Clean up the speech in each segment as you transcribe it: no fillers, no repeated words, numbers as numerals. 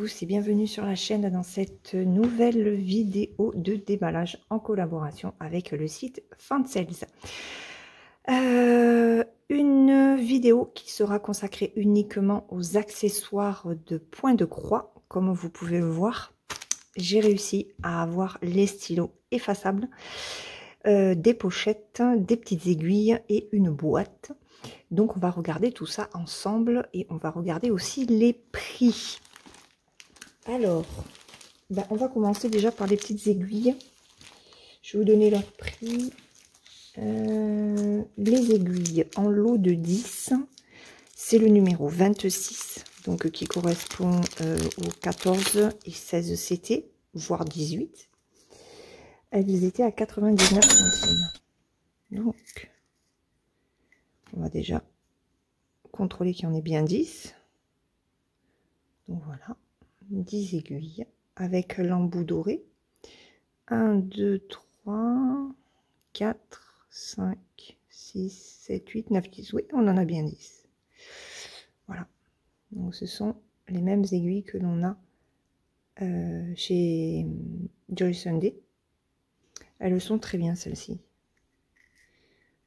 tous et bienvenue sur la chaîne dans cette nouvelle vidéo de déballage en collaboration avec le site Fansales. Une vidéo qui sera consacrée uniquement aux accessoires de point de croix. Comme vous pouvez le voir, j'ai réussi à avoir les stylos effaçables, des pochettes, des petites aiguilles et une boîte. Donc on va regarder tout ça ensemble et on va regarder aussi les prix. Alors, on va commencer déjà par les petites aiguilles. Je vais vous donner leur prix. Les aiguilles en lot de 10, c'est le numéro 26, donc qui correspond aux 14 et 16 CT, voire 18. Elles étaient à 99 centimes. Donc, on va déjà contrôler qu'il y en ait bien 10. Donc voilà, 10 aiguilles avec l'embout doré. 1, 2, 3, 4, 5, 6, 7, 8, 9, 10. Oui, on en a bien 10. Voilà. Donc ce sont les mêmes aiguilles que l'on a chez Joy Sunday. Elles sont très bien celles-ci.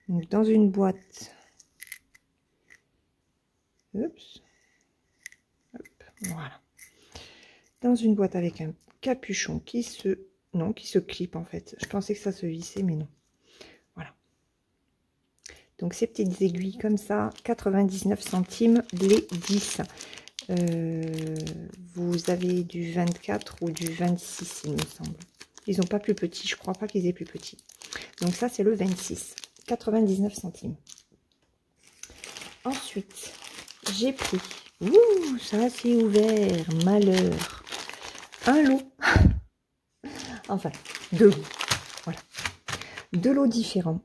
Donc dans une boîte. Oups. Hop, voilà. Dans une boîte avec un capuchon qui se... Non, qui se clip en fait. Je pensais que ça se vissait, mais non. Voilà. Donc ces petites aiguilles comme ça, 99 centimes les 10. Vous avez du 24 ou du 26, il me semble. Ils n'ont pas plus petit, je crois pas qu'ils aient plus petit. Donc ça, c'est le 26. 99 centimes. Ensuite, j'ai pris... Ouh, ça c'est ouvert, malheur. Un lot. Enfin, deux lots. Voilà. Deux lots différents.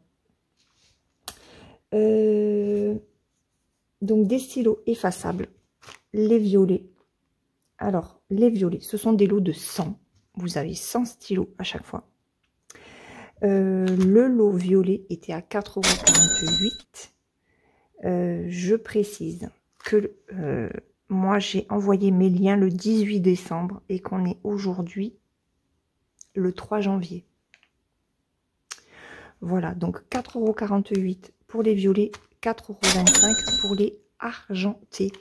Donc des stylos effaçables. Les violets. Alors, les violets, ce sont des lots de 100. Vous avez 100 stylos à chaque fois. Le lot violet était à 4,48 €. Je précise que moi, j'ai envoyé mes liens le 18 décembre et qu'on est aujourd'hui le 3 janvier. Voilà, donc 4,48 € pour les violets, 4,25 € pour les argentés.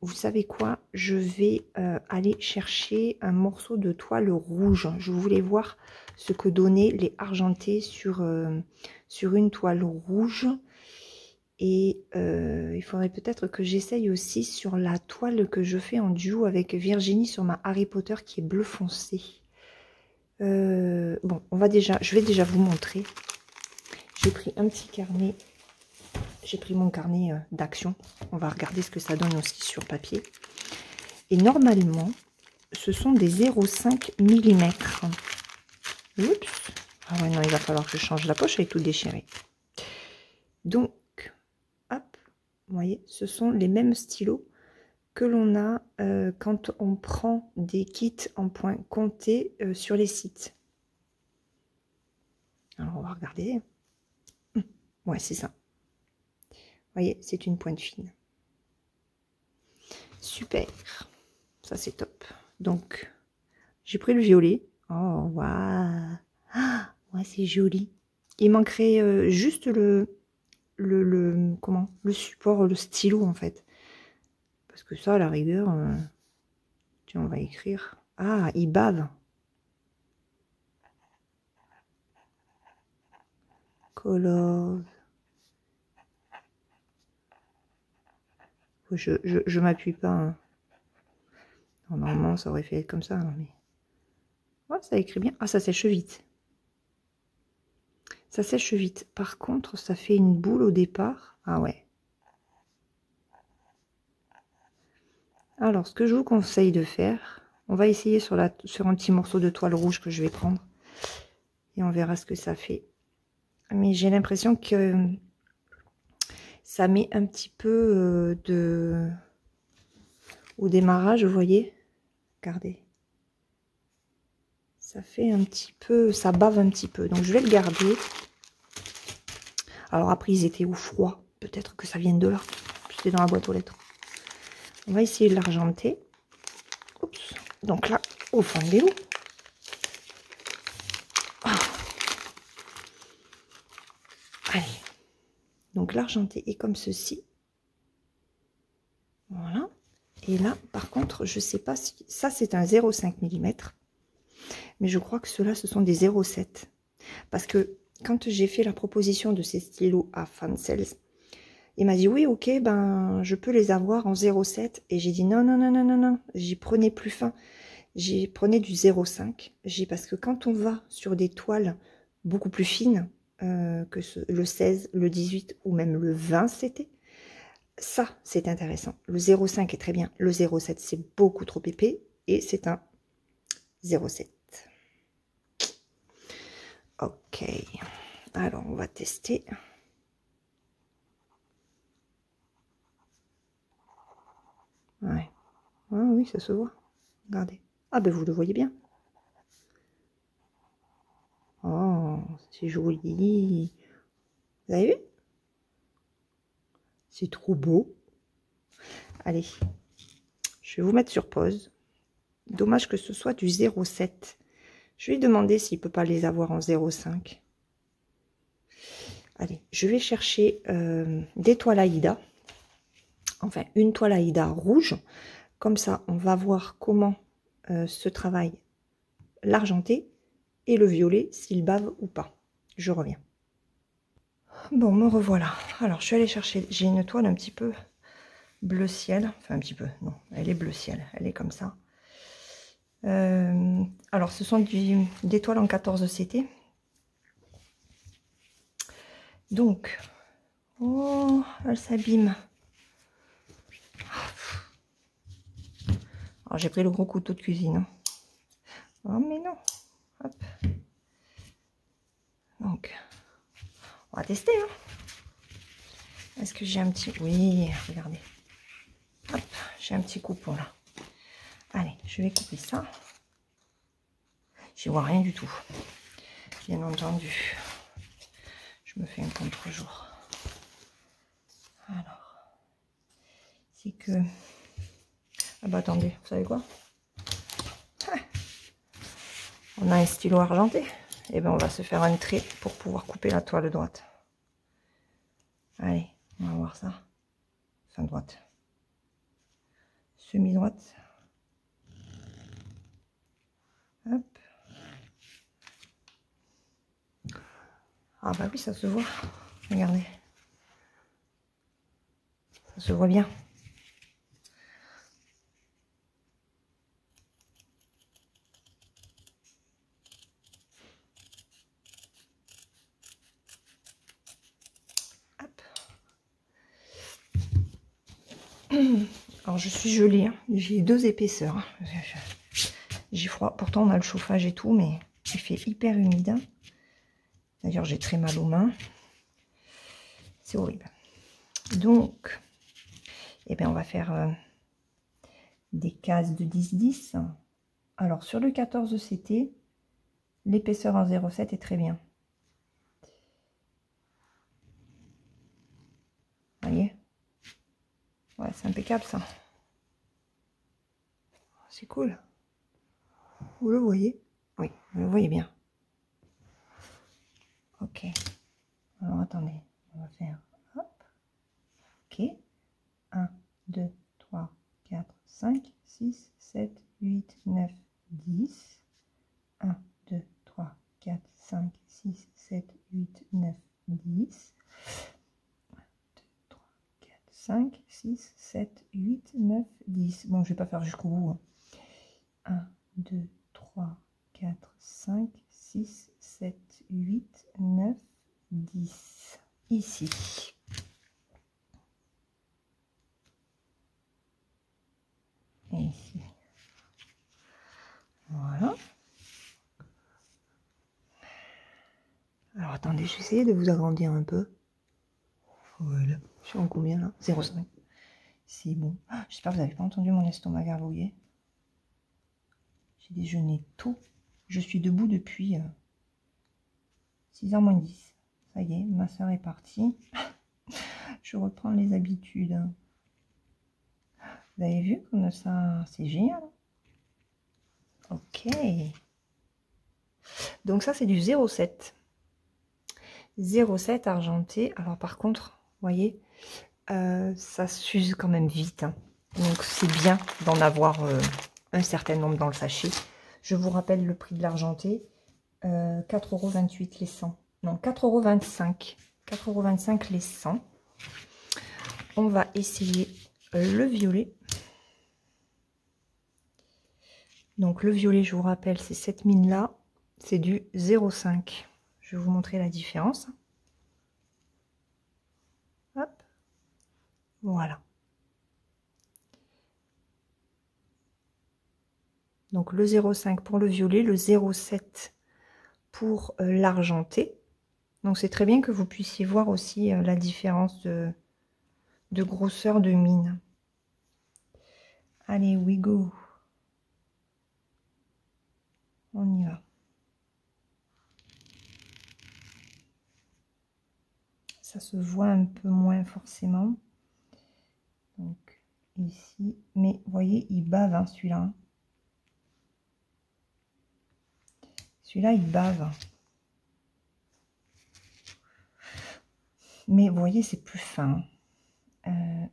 Vous savez quoi? Je vais aller chercher un morceau de toile rouge. Je voulais voir ce que donnaient les argentés sur une toile rouge. Et il faudrait peut-être que j'essaye aussi sur la toile que je fais en duo avec Virginie sur ma Harry Potter qui est bleu foncé. Bon, je vais déjà vous montrer. J'ai pris un petit carnet. J'ai pris mon carnet d'action. On va regarder ce que ça donne aussi sur papier. Et normalement, ce sont des 0,5 mm. Oups. Ah ouais, non, il va falloir que je change la poche, elle est tout déchirée. Donc, hop, vous voyez, ce sont les mêmes stylos que l'on a quand on prend des kits en point compté sur les sites. Alors, on va regarder. Ouais, c'est ça. Vous voyez, c'est une pointe fine. Super. Ça, c'est top. Donc, j'ai pris le violet. Oh, waouh. Ah, ouais, c'est joli. Il manquerait juste le support, le stylo, en fait. Parce que ça, à la rigueur, tiens, on va écrire. Ah, il bave. Color. Je m'appuie pas. Hein. Normalement, ça aurait fait être comme ça. Hein, mais... ouais, ça écrit bien. Ah, ça sèche vite. Ça sèche vite. Par contre, ça fait une boule au départ. Ah ouais. Alors, ce que je vous conseille de faire, on va essayer sur un petit morceau de toile rouge que je vais prendre. Et on verra ce que ça fait. Mais j'ai l'impression que ça met un petit peu au démarrage, vous voyez. Regardez. Ça fait un petit peu, ça bave un petit peu. Donc, je vais le garder. Alors, après, ils étaient au froid. Peut-être que ça vient de là. C'était dans la boîte aux lettres. On va essayer de l'argenter. Oups. Donc là, au fond des loups. Ah. Allez. Donc l'argenté est comme ceci. Voilà. Et là, par contre, je ne sais pas si... Ça, c'est un 0,5 mm. Mais je crois que ceux-là, ce sont des 0,7. Parce que quand j'ai fait la proposition de ces stylos à Fansels, il m'a dit, oui, ok, ben, je peux les avoir en 0,7. Et j'ai dit, non, non, non, non, non, non. J'y prenais plus fin. J'y prenais du 0,5. Parce que quand on va sur des toiles beaucoup plus fines, que le 16, le 18 ou même le 20, c'était... Ça, c'est intéressant. Le 0,5 est très bien. Le 0,7, c'est beaucoup trop épais. Et c'est un 0,7. Ok. Alors, on va tester. Ouais. Ah oui, ça se voit. Regardez. Ah ben, vous le voyez bien. Oh, c'est joli. Vous avez vu? C'est trop beau. Allez. Je vais vous mettre sur pause. Dommage que ce soit du 0,7. Je vais lui demander s'il ne peut pas les avoir en 0,5. Allez, je vais chercher des toiles Aïda. Enfin, une toile Aïda rouge. Comme ça, on va voir comment se travaille l'argenté et le violet, s'il bave ou pas. Je reviens. Bon, me revoilà. Alors, je suis allée chercher... J'ai une toile un petit peu bleu ciel. Enfin, un petit peu. Non, elle est bleu ciel. Elle est comme ça. Alors, ce sont des toiles en 14 CT. Donc, oh, elle s'abîme. Alors, j'ai pris le gros couteau de cuisine. Hein. Oh, mais non. Hop. Donc, on va tester. Hein. Est-ce que j'ai un petit... Oui, regardez. Hop, j'ai un petit coupon là. Allez, je vais couper ça. J'y vois rien du tout. Bien entendu. Je me fais un contre-jour. Alors, c'est que... Ah bah attendez, vous savez quoi? Ah, on a un stylo argenté. Et ben on va se faire un trait pour pouvoir couper la toile droite. Allez, on va voir ça. Fin droite. Semi-droite. Hop. Ah bah oui, ça se voit. Regardez. Ça se voit bien. Hop. Alors je suis gelée. Hein. J'ai 2 épaisseurs. Hein. J'ai froid. Pourtant on a le chauffage et tout, mais il fait hyper humide. D'ailleurs j'ai très mal aux mains. C'est horrible. Donc, eh bien, on va faire des cases de 10-10. Alors, sur le 14 CT, l'épaisseur en 0,7 est très bien. Vous voyez? Ouais, c'est impeccable, ça. C'est cool. Vous le voyez? Oui, vous le voyez bien. Ok. Alors, attendez. On va faire... Hop. Ok. 1, 2, 3, 4, 5, 6, 7, 8, 9, 10. 1, 2, 3, 4, 5, 6, 7, 8, 9, 10. 1, 2, 3, 4, 5, 6, 7, 8, 9, 10. Bon, je vais pas faire jusqu'au bout. 1, 2, 3, 4, 5, 6, 7, 8, 9, 10. Ici. Et ici. Voilà. Alors attendez, je vais essayer de vous agrandir un peu. Voilà. Je suis en combien là? 0,5. C'est bon. Ah, j'espère que vous n'avez pas entendu mon estomac gargouiller. J'ai déjeuné tôt. Je suis debout depuis 6h moins 10. Ça y est, ma soeur est partie. Je reprends les habitudes. Vous avez vu comme ça, c'est génial. Ok. Donc ça, c'est du 0,7. 0,7 argenté. Alors par contre, vous voyez, ça s'use quand même vite. Hein. Donc c'est bien d'en avoir un certain nombre dans le sachet. Je vous rappelle le prix de l'argenté. 4,28 € les 100. Non, 4,25 €. 4,25 € les 100. On va essayer le violet. Donc le violet, je vous rappelle, c'est cette mine-là. C'est du 0,5. Je vais vous montrer la différence. Hop. Voilà. Donc le 0,5 pour le violet, le 0,7 pour l'argenté. Donc c'est très bien que vous puissiez voir aussi la différence de grosseur de mine. Allez, we go. On y va. Ça se voit un peu moins forcément. Donc ici, mais vous voyez, il bave hein, celui-là. Celui-là, il bave. Mais vous voyez, c'est plus fin. 1,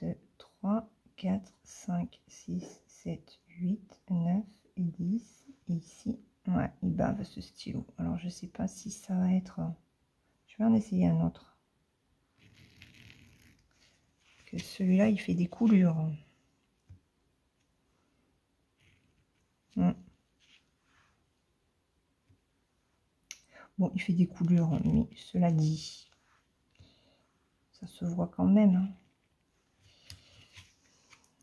2, 3, 4, 5, 6, 7, 8, 9 et 10. Et ici, ouais, il bave ce stylo. Alors, je sais pas si ça va être... Je vais en essayer un autre. Que celui-là, il fait des coulures. Bon, il fait des coulures, mais cela dit, ça se voit quand même. Hein.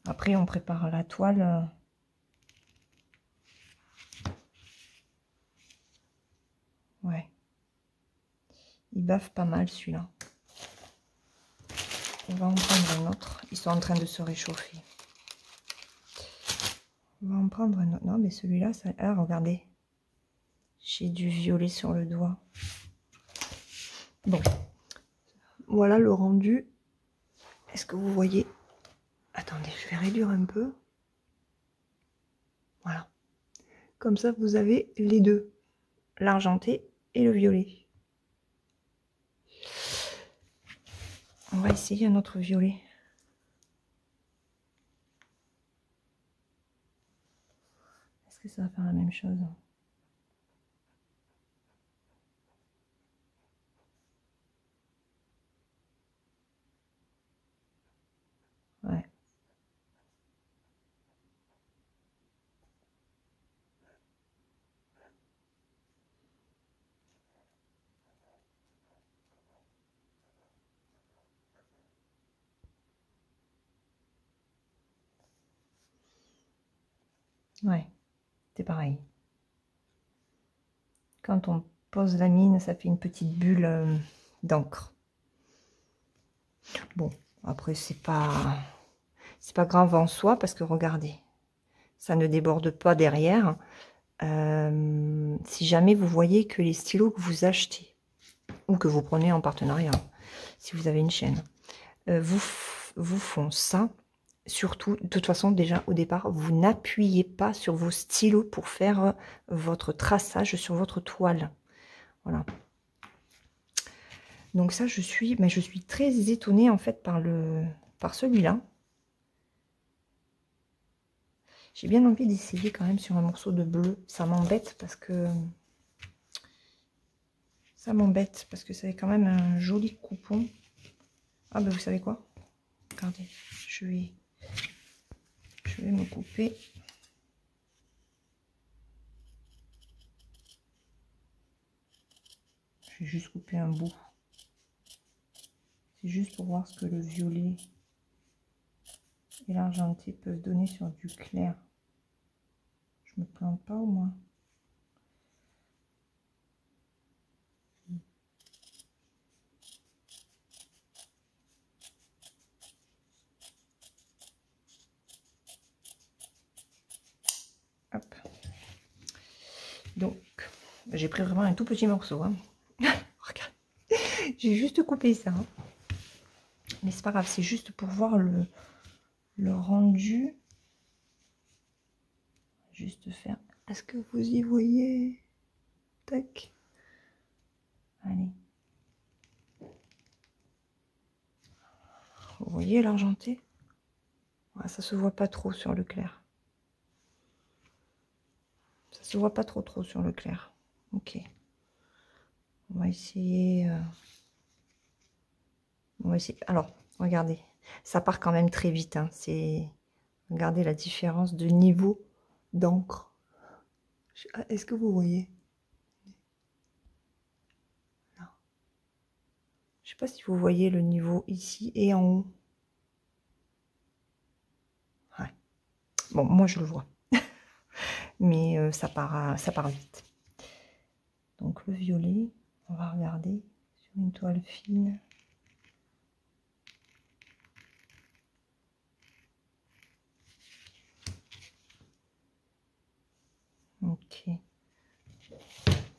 Après, on prépare la toile. Ouais. Il bave pas mal celui-là. On va en prendre un autre. Ils sont en train de se réchauffer. On va en prendre un autre. Non, mais celui-là, ça... Ah, regardez. J'ai du violet sur le doigt. Bon. Voilà le rendu. Est-ce que vous voyez? Attendez, je vais réduire un peu. Voilà. Comme ça, vous avez les deux. L'argenté et le violet. On va essayer un autre violet. Est-ce que ça va faire la même chose? Ouais. Ouais, c'est pareil. Quand on pose la mine, ça fait une petite bulle d'encre. Bon, après c'est pas grave en soi parce que regardez, ça ne déborde pas derrière. Si jamais vous voyez que les stylos que vous achetez ou que vous prenez en partenariat, si vous avez une chaîne, vous font ça. Surtout, de toute façon, déjà au départ, vous n'appuyez pas sur vos stylos pour faire votre traçage sur votre toile. Voilà. Donc ça, je suis très étonnée en fait par celui-là. J'ai bien envie d'essayer quand même sur un morceau de bleu. Ça m'embête parce que ça fait quand même un joli coupon. Ah ben vous savez quoi? Regardez, je vais me couper. Je vais juste couper un bout. C'est juste pour voir ce que le violet et l'argenté peuvent donner sur du clair. Je me plante pas au moins. Hop. Donc, j'ai pris vraiment un tout petit morceau. Hein. Regarde, j'ai juste coupé ça. Hein. Mais c'est pas grave, c'est juste pour voir le rendu. Juste faire. Est-ce que vous y voyez? Tac. Allez. Vous voyez l'argenté? Ouais, ça se voit pas trop sur le clair. Ça se voit pas trop sur le clair. Ok. On va essayer. On va essayer. Alors, regardez. Ça part quand même très vite. Hein. Regardez la différence de niveau d'encre. Est-ce que vous voyez? Là. Je sais pas si vous voyez le niveau ici et en haut. Ouais. Bon, moi je le vois. Mais ça part vite. Donc le violet, on va regarder sur une toile fine. Ok.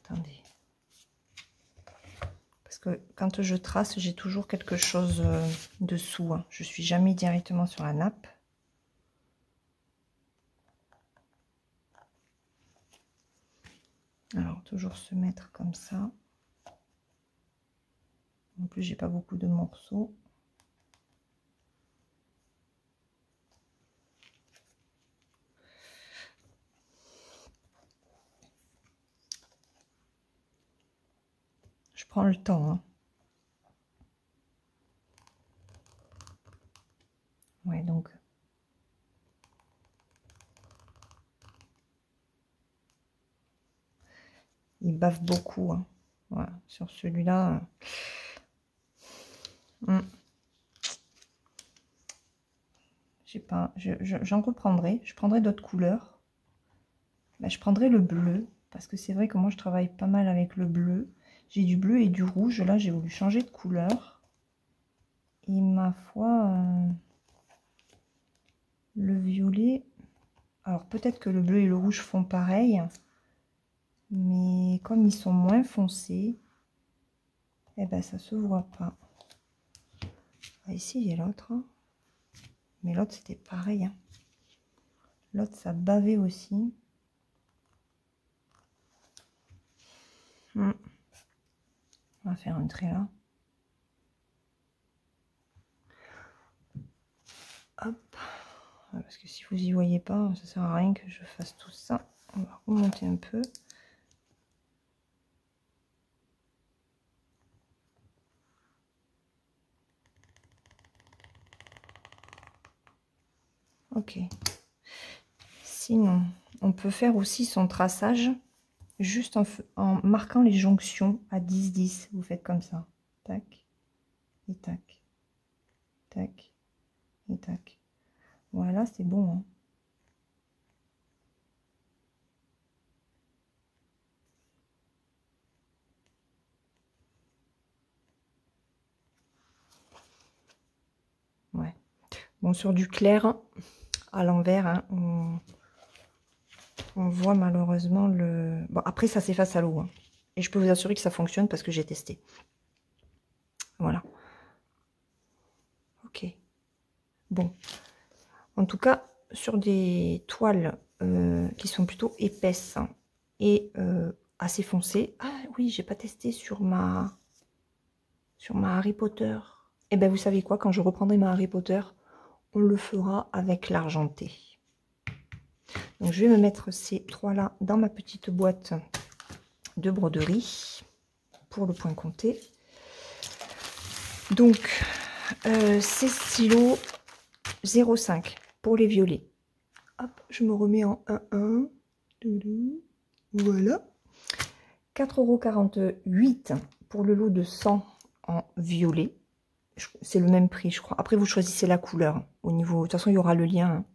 Attendez. Parce que quand je trace, j'ai toujours quelque chose dessous. Hein. Je suis jamais directement sur la nappe. Alors, toujours se mettre comme ça. En plus, j'ai pas beaucoup de morceaux. Je prends le temps. Hein. Ouais, donc. Il bave beaucoup. Hein. Voilà, sur celui-là. J'en reprendrai. Je prendrai d'autres couleurs. Ben, je prendrai le bleu. Parce que c'est vrai que moi, je travaille pas mal avec le bleu. J'ai du bleu et du rouge. Là, j'ai voulu changer de couleur. Et ma foi, le violet... Alors, peut-être que le bleu et le rouge font pareil. Mais comme ils sont moins foncés, eh ben, ça se voit pas. Ah, ici, il y a l'autre. Mais l'autre, c'était pareil. Hein. L'autre, ça bavait aussi. On va faire un trait là. Hop. Parce que si vous y voyez pas, ça sert à rien que je fasse tout ça. On va remonter un peu. Ok. Sinon, on peut faire aussi son traçage juste en marquant les jonctions à 10-10. Vous faites comme ça. Tac. Et tac. Tac. Et tac. Voilà, c'est bon. Hein. Ouais. Bon, sur du clair, à l'envers, hein, on voit malheureusement le... Bon, après, ça s'efface à l'eau. Hein. Et je peux vous assurer que ça fonctionne parce que j'ai testé. Voilà. Ok. Bon. En tout cas, sur des toiles qui sont plutôt épaisses et assez foncées. Ah oui, j'ai pas testé sur ma Harry Potter. Et ben vous savez quoi, quand je reprendrai ma Harry Potter, on le fera avec l'argenté. Donc je vais me mettre ces trois-là dans ma petite boîte de broderie pour le point compté. Donc ces stylos 0,5 pour les violets. Hop, je me remets en 1,1. Voilà. 4,48 € pour le lot de 100 en violet. C'est le même prix, je crois. Après, vous choisissez la couleur. Au niveau, de toute façon, il y aura le lien.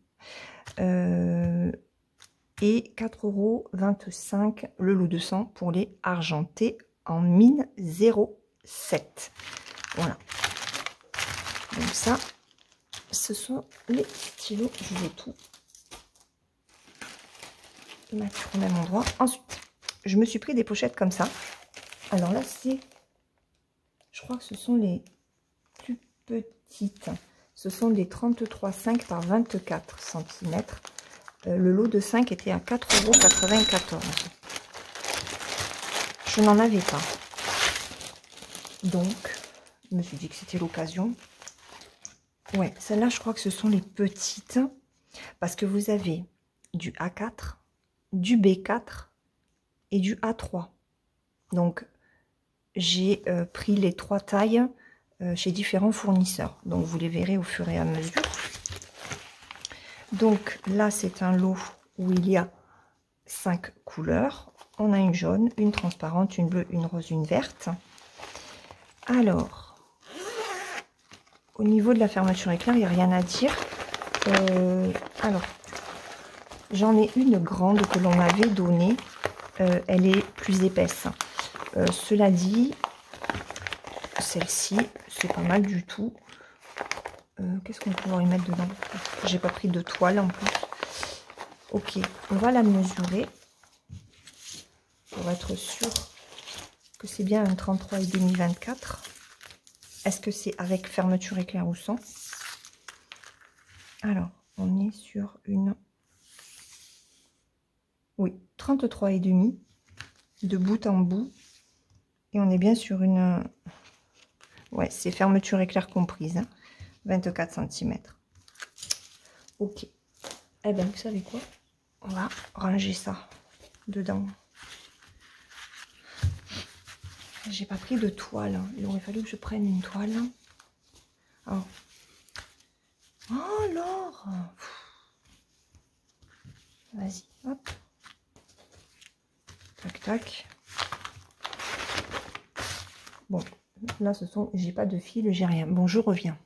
Et 4,25 € le lot de 100 pour les argentés en mine 0,7. Voilà. Donc ça, ce sont les stylos. Je vais tout mettre au même endroit. Ensuite, je me suis pris des pochettes comme ça. Alors là, je crois que ce sont les plus petites. Ce Ce sont des 33,5 par 24 cm. Le lot de 5 était à 4,94 €. Je n'en avais pas. Donc, je me suis dit que c'était l'occasion. Ouais, celle-là, je crois que ce sont les petites. Parce que vous avez du A4, du B4 et du A3. Donc, j'ai pris les 3 tailles chez différents fournisseurs. Donc, vous les verrez au fur et à mesure. Donc, là, c'est un lot où il y a 5 couleurs. On a une jaune, une transparente, une bleue, une rose, une verte. Alors, au niveau de la fermeture éclair, il n'y a rien à dire. Alors, j'en ai une grande que l'on m'avait donnée. Elle est plus épaisse. Cela dit, celle-ci, c'est pas mal du tout. Qu'est-ce qu'on peut y mettre dedans? J'ai pas pris de toile en plus. Ok, on va la mesurer pour être sûr que c'est bien un 33,5 24. Est-ce que c'est avec fermeture éclair ou sans? Alors, on est sur une... Oui, 33,5 de bout en bout. Et on est bien sur une... Ouais, c'est fermeture éclair comprise. Hein, 24 cm. Ok. Eh bien, vous savez quoi? On va ranger ça dedans. J'ai pas pris de toile. Il aurait fallu que je prenne une toile. Alors. Oh, alors. Vas-y, hop. Tac, tac. Bon, là, ce sont... J'ai pas de fil, j'ai rien. Bon, je reviens.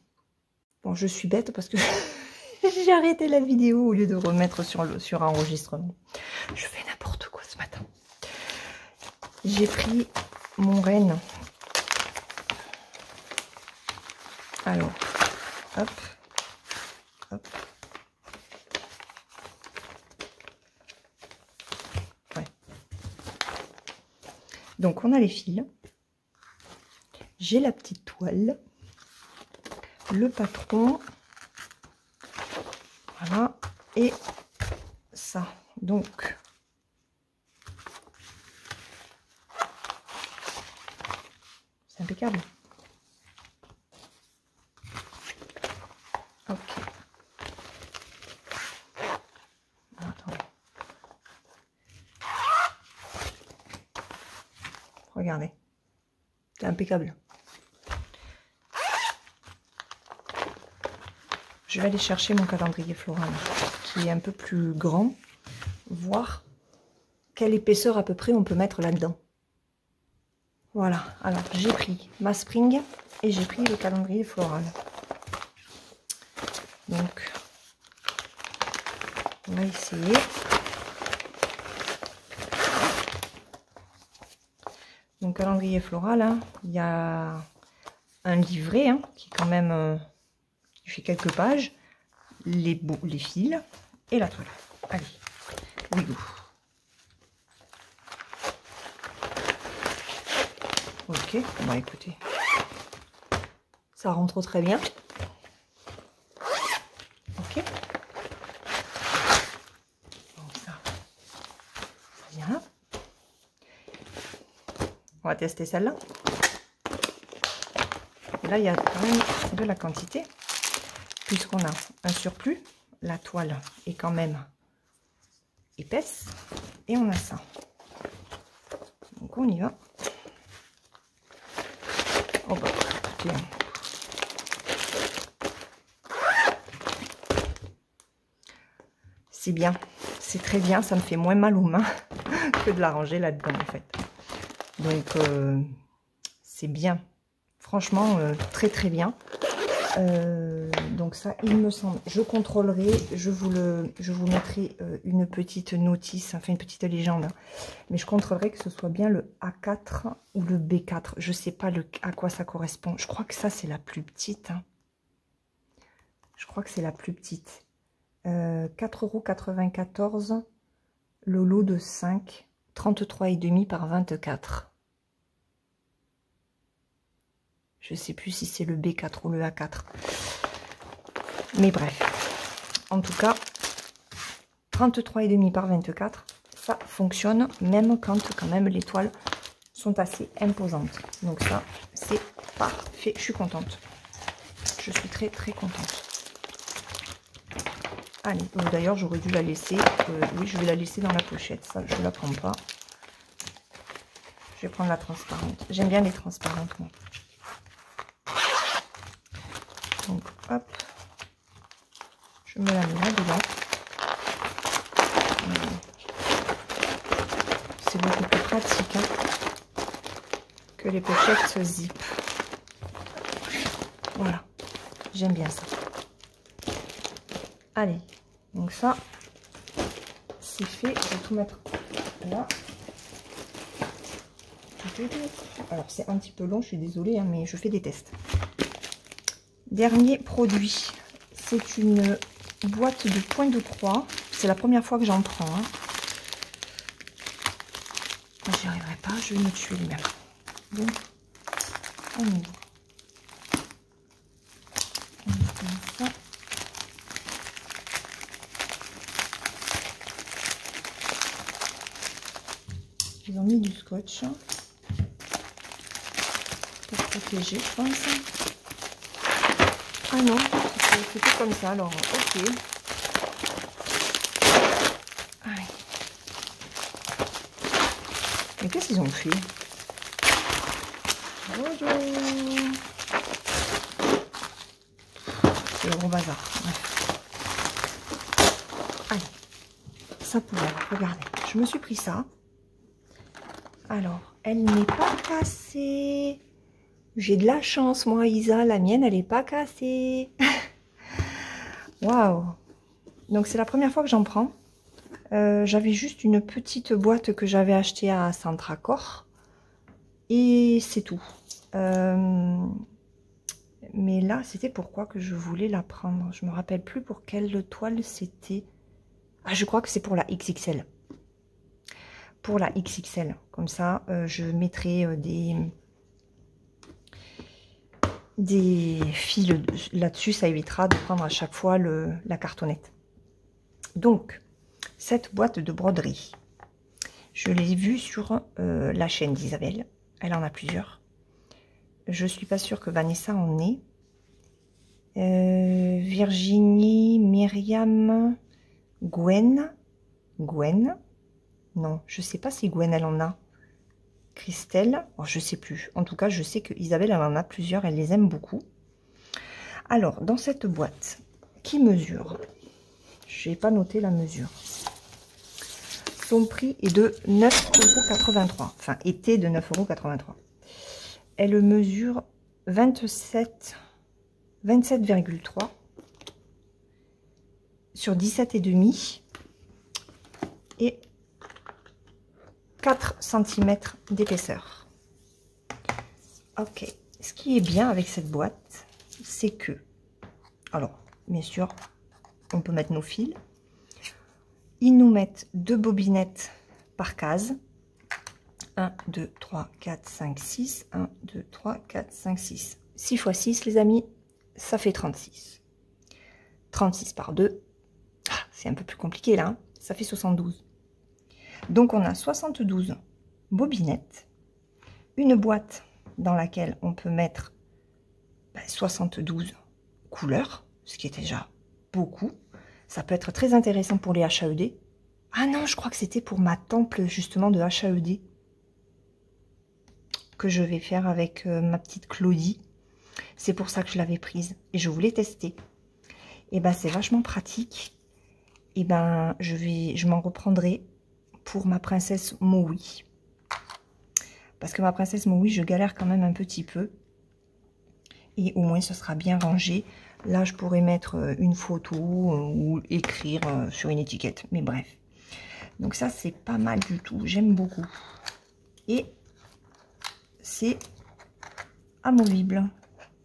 Bon, je suis bête parce que j'ai arrêté la vidéo au lieu de remettre sur enregistrement. Je fais n'importe quoi ce matin. J'ai pris mon renne. Alors, hop, hop. Ouais. Donc, on a les fils. J'ai la petite toile. Le patron. Voilà. Et ça. Donc, c'est impeccable. Ok. Attendez. Regardez. C'est impeccable. Je vais aller chercher mon calendrier floral qui est un peu plus grand, voir quelle épaisseur à peu près on peut mettre là-dedans. Voilà, alors j'ai pris ma spring et j'ai pris le calendrier floral. Donc, on va essayer. Donc, calendrier floral, hein, il y a un livret hein, qui quand même qui fait quelques pages, les fils et la toile. Allez, oui, go. Ok, bon écoutez, ça rentre très bien. Ok. Donc ça, bien. On va tester celle-là. Et là, il y a quand même de la quantité, puisqu'on a un surplus. La toile est quand même épaisse. Et on a ça. Donc on y va. Oh bah, écoutez. C'est bien, c'est très bien, ça me fait moins mal aux mains que de la ranger là-dedans en fait. Donc c'est bien, franchement très très bien. Donc ça, il me semble, je contrôlerai, je vous mettrai une petite notice, enfin une petite légende, hein, mais je contrôlerai que ce soit bien le A4 ou le B4. Je sais pas à quoi ça correspond. Je crois que ça c'est la plus petite. Hein. Je crois que c'est la plus petite. 4,94 €, le lot de 5, 33,5 par 24. Je sais plus si c'est le B4 ou le A4. Mais bref, en tout cas, 33,5 par 24, ça fonctionne même quand même les toiles sont assez imposantes. Donc ça, c'est parfait. Je suis contente. Je suis très très contente. Allez, d'ailleurs, j'aurais dû la laisser. Oui, je vais la laisser dans la pochette. Ça, je ne la prends pas. Je vais prendre la transparente. J'aime bien les transparentes, moi. Donc, hop. Je me la mets là-dedans. C'est beaucoup plus pratique hein, que les pochettes zip. Voilà. J'aime bien ça. Allez. Donc ça, c'est fait. Je vais tout mettre là. Alors, c'est un petit peu long, je suis désolée, hein, mais je fais des tests. Dernier produit. C'est une boîte de points de croix. C'est la première fois que j'en prends. Hein. J'y arriverai pas, je vais me tuer lui-même. Donc, on ouvre. On ouvre comme ça. Ils ont mis du scotch pour protéger, je pense. Ah non, c'était comme ça, alors ok. Allez. Mais qu'est-ce qu'ils ont fait? Bonjour. C'est le gros bazar. Bref. Allez, ça pour elle, regardez. Je me suis pris ça. Alors, elle n'est pas cassée. J'ai de la chance, moi, Isa. La mienne, elle n'est pas cassée. Waouh! Donc, c'est la première fois que j'en prends. J'avais juste une petite boîte que j'avais achetée à Centracor. Et c'est tout. Mais là, c'était pourquoi que je voulais la prendre. Je me rappelle plus pour quelle toile c'était. Ah, je crois que c'est pour la XXL. Pour la XXL. Comme ça, je mettrai des fils là-dessus. Ça évitera de prendre à chaque fois la cartonnette. Donc, cette boîte de broderie, je l'ai vue sur la chaîne d'Isabelle. Elle en a plusieurs. Je suis pas sûre que Vanessa en ait. Virginie, Myriam, Gwen. Non, je sais pas si Gwen elle en a. Christelle, oh, je sais plus. En tout cas, je sais que Isabelle elle en a plusieurs. Elle les aime beaucoup. Alors, dans cette boîte, qui mesure? Je n'ai pas noté la mesure. Son prix est de 9,83 €. Enfin, était de 9,83 €. Elle mesure 27,3 sur 17,5 et 4 cm d'épaisseur. Ok. Ce qui est bien avec cette boîte, c'est que, alors, bien sûr, on peut mettre nos fils. Ils nous mettent 2 bobinettes par case. 1, 2, 3, 4, 5, 6. 1, 2, 3, 4, 5, 6. 6 x 6, les amis, ça fait 36. 36 par 2. Ah, c'est un peu plus compliqué là. Hein, ça fait 72. Donc, on a 72 bobinettes. Une boîte dans laquelle on peut mettre 72 couleurs, ce qui est déjà beaucoup. Ça peut être très intéressant pour les HAED. Ah non, je crois que c'était pour ma temple justement de HAED que je vais faire avec ma petite Claudie. C'est pour ça que je l'avais prise et je voulais tester. Et ben c'est vachement pratique. Et ben je m'en reprendrai pour ma princesse Maui. Parce que ma princesse Maui, je galère quand même un petit peu. Et au moins ce sera bien rangé. Là, je pourrais mettre une photo ou écrire sur une étiquette. Mais bref. Donc ça, c'est pas mal du tout. J'aime beaucoup. Et c'est amovible.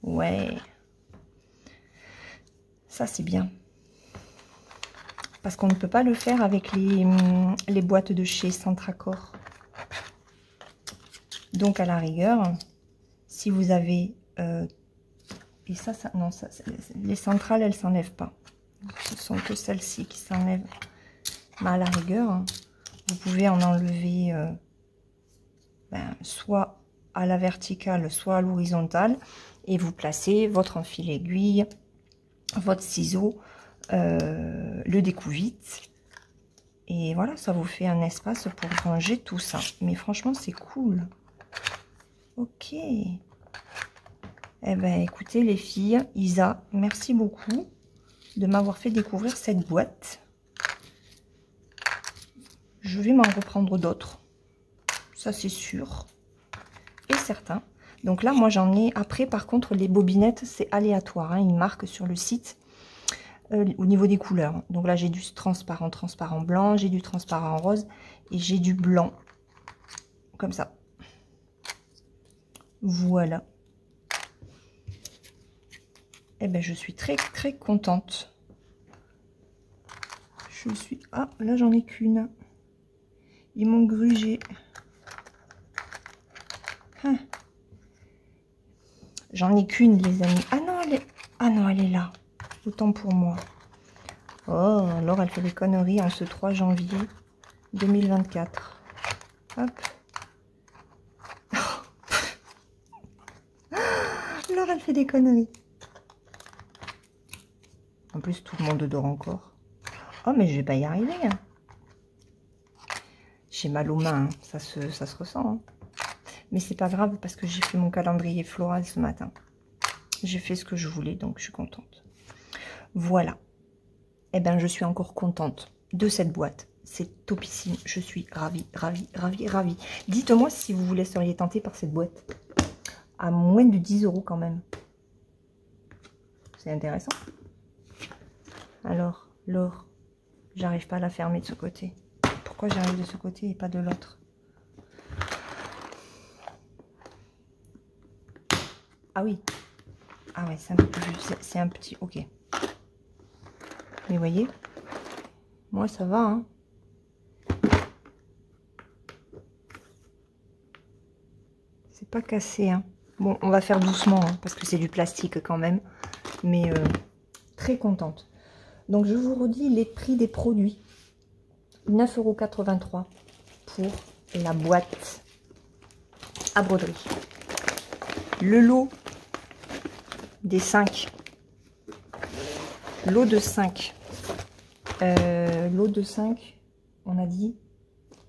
Ouais. Ça, c'est bien. Parce qu'on ne peut pas le faire avec les boîtes de chez Centracor. Donc, à la rigueur, si vous avez Et ça non, ça, les centrales, elles s'enlèvent pas. Ce sont que celles-ci qui s'enlèvent. Mais à la rigueur, hein, vous pouvez en enlever soit à la verticale, soit à l'horizontale. Et vous placez votre enfil aiguille, votre ciseau, le découvite. Et voilà, ça vous fait un espace pour ranger tout ça. Mais franchement, c'est cool. Ok. Eh bien, écoutez les filles, Isa, merci beaucoup de m'avoir fait découvrir cette boîte. Je vais m'en reprendre d'autres. Ça, c'est sûr et certain. Donc là, moi, j'en ai... Après, par contre, les bobinettes, c'est aléatoire. Hein, ils marquent sur le site au niveau des couleurs. Donc là, j'ai du transparent blanc, j'ai du transparent rose et j'ai du blanc. Comme ça. Voilà. Eh bien, je suis très, très contente. Je suis... Ah, là, j'en ai qu'une. Ils m'ont grugé. Hein. J'en ai qu'une, les amis. Ah non, elle est là. Autant pour moi. Oh, alors elle fait des conneries en ce 3 janvier 2024. Hop. Alors elle fait des conneries. En plus, tout le monde dort encore. Oh, mais je vais pas y arriver. Hein. J'ai mal aux mains, hein. Ça se ressent. Hein. Mais c'est pas grave parce que j'ai fait mon calendrier floral ce matin. J'ai fait ce que je voulais, donc je suis contente. Voilà. Eh bien, je suis encore contente de cette boîte. C'est topissime. Je suis ravie, ravie, ravie, ravie. Dites-moi si vous vous laisseriez tenter par cette boîte. À moins de 10 € quand même. C'est intéressant. Alors, Laure, j'arrive pas à la fermer de ce côté. Pourquoi j'arrive de ce côté et pas de l'autre? Ah oui. Ah ouais, c'est un petit... Ok. Mais voyez, moi ça va. Hein. C'est pas cassé. Hein. Bon, on va faire doucement hein, parce que c'est du plastique quand même. Mais très contente. Donc je vous redis les prix des produits. 9,83 € pour la boîte à broderie. Le lot des 5. Lot de 5. Lot de 5, on a dit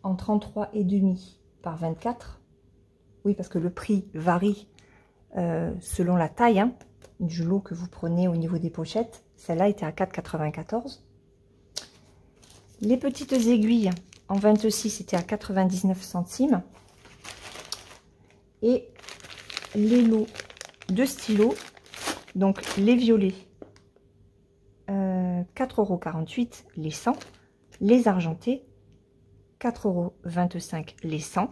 en 33,5 par 24. Oui, parce que le prix varie selon la taille hein, du lot que vous prenez au niveau des pochettes. Celle-là était à 4,94. Les petites aiguilles en 26 étaient à 99 centimes. Et les lots de stylos, donc les violets, 4,48 € les 100. Les argentés, 4,25 € les 100.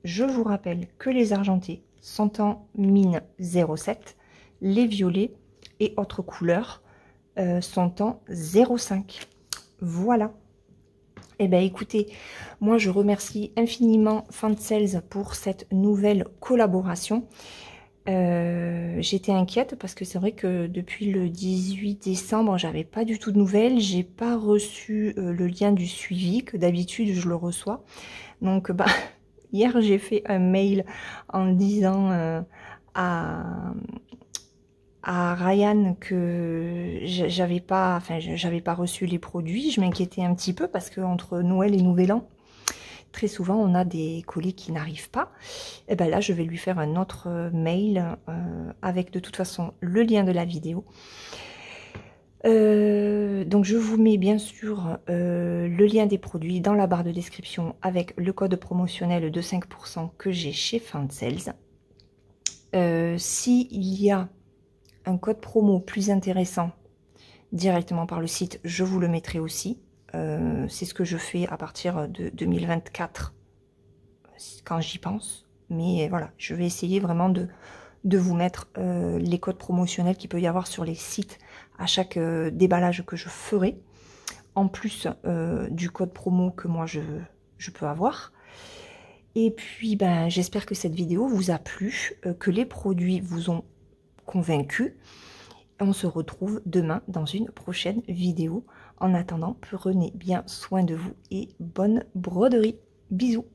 Je vous rappelle que les argentés sont en mine 07. Les violets et autres couleurs sont en 0,5. Voilà. Eh bien, écoutez, moi, je remercie infiniment Fansales pour cette nouvelle collaboration. J'étais inquiète parce que c'est vrai que depuis le 18 décembre, j'avais pas du tout de nouvelles. J'ai pas reçu le lien du suivi, que d'habitude, je le reçois. Donc, bah, hier, j'ai fait un mail en disant à Ryan que j'avais pas reçu les produits. Je m'inquiétais un petit peu parce que entre Noël et Nouvel An, très souvent on a des colis qui n'arrivent pas. Et ben là je vais lui faire un autre mail avec de toute façon le lien de la vidéo. Donc je vous mets bien sûr le lien des produits dans la barre de description avec le code promotionnel de 5% que j'ai chez Fansales. S'il y a un code promo plus intéressant directement par le site, je vous le mettrai aussi. C'est ce que je fais à partir de 2024 quand j'y pense. Mais voilà, je vais essayer vraiment de vous mettre les codes promotionnels qu'il peut y avoir sur les sites à chaque déballage que je ferai. En plus du code promo que moi je peux avoir. Et puis ben, j'espère que cette vidéo vous a plu, que les produits vous ont convaincu. On se retrouve demain dans une prochaine vidéo. En attendant, prenez bien soin de vous et bonne broderie. Bisous.